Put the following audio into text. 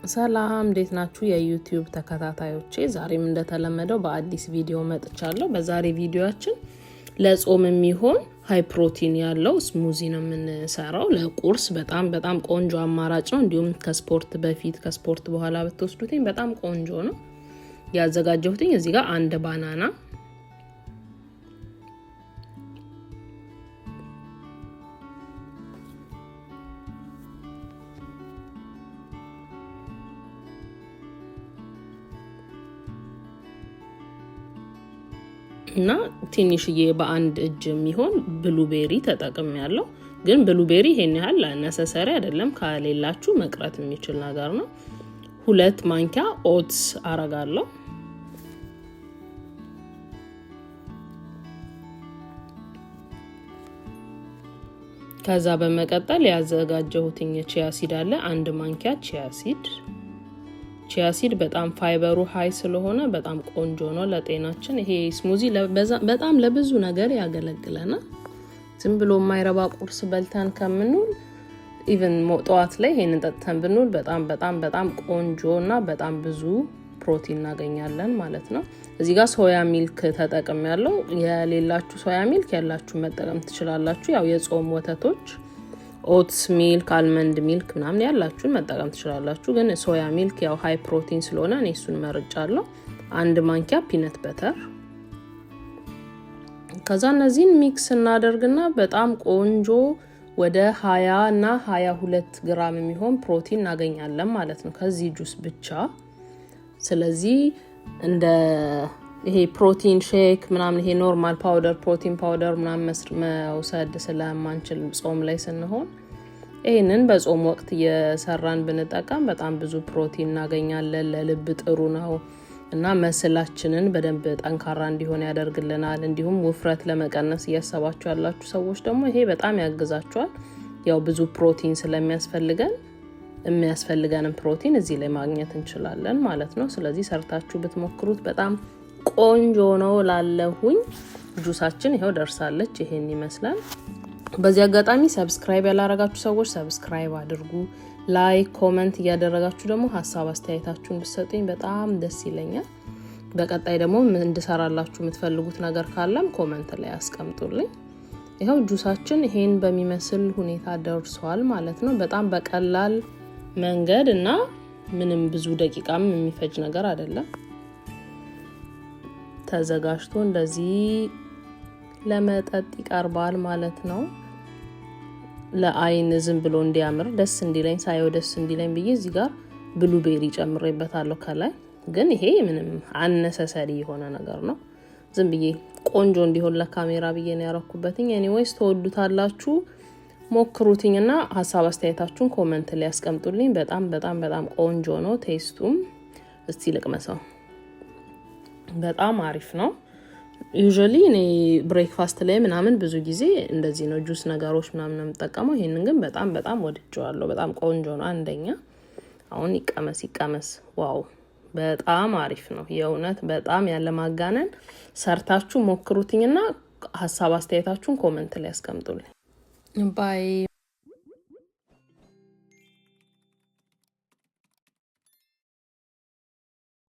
ሰላም እንዴት ናችሁ የዩቲዩብ ተከታታዮቼ? ዛሬም እንደተለመደው በአዲስ ቪዲዮ መጥቻለሁ። በዛሬ ቪዲዮአችን ለጾም የሚሆን ሃይ ፕሮቲን ያለው ስሙዚ ነው የምንሰራው። ለቁርስ በጣም ቆንጆ አማራጭ ነው። እንዲሁም ከስፖርት በፊት ከስፖርት በኋላ ብትወስዱትኝ በጣም ቆንጆ ነው። ያዘጋጀሁትኝ እዚህ ጋር አንድ ባናና እና ትንሽዬ በአንድ እጅ የሚሆን ብሉቤሪ ተጠቅሜያለሁ። ግን ብሉቤሪ ይሄን ያህል ነሰሰሪ አይደለም፣ ካሌላችሁ መቅረት የሚችል ነገር ነው። 2 ማንኪያ ኦትስ አረጋለሁ። ከዛ በመቀጠል ያዘጋጀሁትኝ ቺያ ሲድ አለ፣ 1 ማንኪያ ቺያ ሲድ በጣም ፋይበሩ ሃይ ስለሆነ በጣም ቆንጆ ነው ለጤናችን። ይሄ ስሙዚ በጣም ለብዙ ነገር ያገለግለናል። ዝም ብሎ የማይረባ ቁርስ በልተን ከምንውል ኢቭን ሞጧት ላይ ይሄንን ጠጥተን ብንውል በጣም ቆንጆና በጣም ብዙ ፕሮቲን እናገኛለን ማለት ነው። እዚህ ጋር ሶያ ሚልክ ተጠቅሜያለሁ። የሌላችሁ ሶያ ሚልክ ያላችሁ መጠቀም ትችላላችሁ። ያው የጾም ወተቶች ኦትስ ሚልክ፣ አልመንድ ሚልክ ምናምን ያላችሁን መጠቀም ትችላላችሁ። ግን ሶያ ሚልክ ያው ሃይ ፕሮቲን ስለሆነ እኔ እሱን መርጫለሁ። 1 ማንኪያ ፒነት በተር። ከዛ እነዚህን ሚክስ እናደርግና በጣም ቆንጆ ወደ 20 እና 22 ግራም የሚሆን ፕሮቲን እናገኛለን ማለት ነው ከዚህ ጁስ ብቻ። ስለዚህ እንደ ይሄ ፕሮቲን ሼክ ምናምን ይሄ ኖርማል ፓውደር ፕሮቲን ፓውደር ምናምን መውሰድ ስለማንችል ጾም ላይ ስንሆን ይሄንን በጾም ወቅት እየሰራን ብንጠቀም በጣም ብዙ ፕሮቲን እናገኛለን። ለልብ ጥሩ ነው እና መስላችንን በደንብ ጠንካራ እንዲሆን ያደርግልናል። እንዲሁም ውፍረት ለመቀነስ እያሰባችሁ ያላችሁ ሰዎች ደግሞ ይሄ በጣም ያግዛችኋል። ያው ብዙ ፕሮቲን ስለሚያስፈልገን የሚያስፈልገንን ፕሮቲን እዚህ ላይ ማግኘት እንችላለን ማለት ነው። ስለዚህ ሰርታችሁ ብትሞክሩት በጣም ቆንጆ ነው ላለሁኝ። ጁሳችን ይሄው ደርሳለች። ይሄን ይመስላል። በዚህ አጋጣሚ ሰብስክራይብ ያላረጋችሁ ሰዎች ሰብስክራይብ አድርጉ። ላይክ ኮሜንት እያደረጋችሁ ደግሞ ሐሳብ አስተያየታችሁን ብትሰጡኝ በጣም ደስ ይለኛል። በቀጣይ ደግሞ እንድሰራላችሁ የምትፈልጉት ነገር ካለም ኮሜንት ላይ አስቀምጡልኝ። ይሄው ጁሳችን ይሄን በሚመስል ሁኔታ ደርሷል ማለት ነው። በጣም በቀላል መንገድ እና ምንም ብዙ ደቂቃም የሚፈጅ ነገር አይደለም። ተዘጋጅቶ እንደዚህ ለመጠጥ ይቀርባል ማለት ነው። ለአይን ዝም ብሎ እንዲያምር ደስ እንዲለኝ ሳይው ደስ እንዲለኝ ብዬ እዚህ ጋር ብሉቤሪ ጨምሬበታለሁ ከላይ። ግን ይሄ ምንም አነሰሰሪ የሆነ ነገር ነው። ዝም ብዬ ቆንጆ እንዲሆን ለካሜራ ብዬ ነው ያረኩበትኝ። ኤኒዌይስ ተወዱታላችሁ፣ ሞክሩትኝና ሐሳብ አስተያየታችሁን ኮሜንት ላይ አስቀምጡልኝ። በጣም ቆንጆ ነው ቴስቱም። እስቲ ልቅመሰው። በጣም አሪፍ ነው። ዩዥዋሊ እኔ ብሬክፋስት ላይ ምናምን ብዙ ጊዜ እንደዚህ ነው ጁስ ነገሮች ምናምን ነው የምጠቀመው። ይሄንን ግን በጣም ወድጄዋለሁ። በጣም ቆንጆ ነው። አንደኛ አሁን ይቀመስ። ዋው በጣም አሪፍ ነው የእውነት በጣም ያለ ማጋነን። ሰርታችሁ ሞክሩትኝና ሐሳብ አስተያየታችሁን ኮሜንት ላይ አስቀምጡልኝ። ባይ